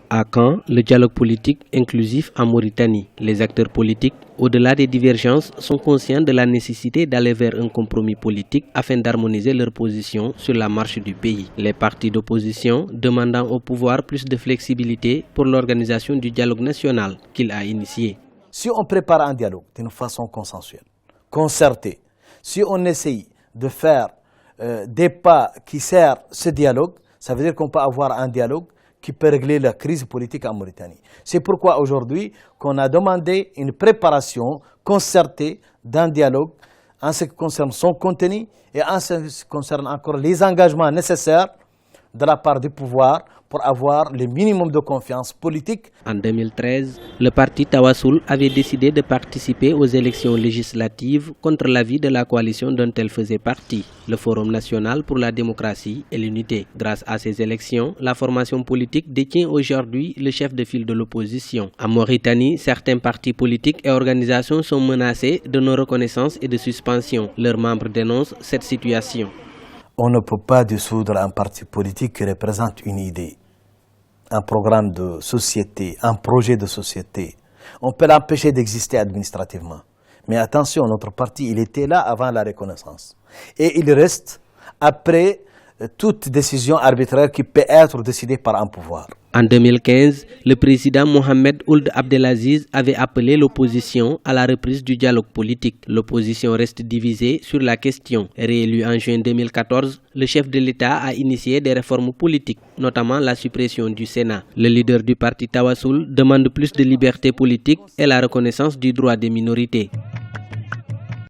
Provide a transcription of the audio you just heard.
À quand le dialogue politique inclusif en Mauritanie? Les acteurs politiques, au-delà des divergences, sont conscients de la nécessité d'aller vers un compromis politique afin d'harmoniser leurs positions sur la marche du pays. Les partis d'opposition demandant au pouvoir plus de flexibilité pour l'organisation du dialogue national qu'il a initié. Si on prépare un dialogue d'une façon consensuelle, concertée, si on essaye de faire des pas qui servent ce dialogue, ça veut dire qu'on peut avoir un dialogue qui peut régler la crise politique en Mauritanie. C'est pourquoi aujourd'hui qu'on a demandé une préparation concertée d'un dialogue en ce qui concerne son contenu et en ce qui concerne encore les engagements nécessaires de la part du pouvoir pour avoir le minimum de confiance politique. En 2013, le parti Tawassoul avait décidé de participer aux élections législatives contre l'avis de la coalition dont elle faisait partie, le Forum national pour la démocratie et l'unité. Grâce à ces élections, la formation politique détient aujourd'hui le chef de file de l'opposition. En Mauritanie, certains partis politiques et organisations sont menacés de non-reconnaissance et de suspension. Leurs membres dénoncent cette situation. On ne peut pas dissoudre un parti politique qui représente une idée, un programme de société, un projet de société. On peut l'empêcher d'exister administrativement. Mais attention, notre parti, il était là avant la reconnaissance. Et il reste après toute décision arbitraire qui peut être décidée par un pouvoir. En 2015, le président Mohamed Ould Abdelaziz avait appelé l'opposition à la reprise du dialogue politique. L'opposition reste divisée sur la question. Réélu en juin 2014, le chef de l'État a initié des réformes politiques, notamment la suppression du Sénat. Le leader du parti Tawassoul demande plus de liberté politique et la reconnaissance du droit des minorités.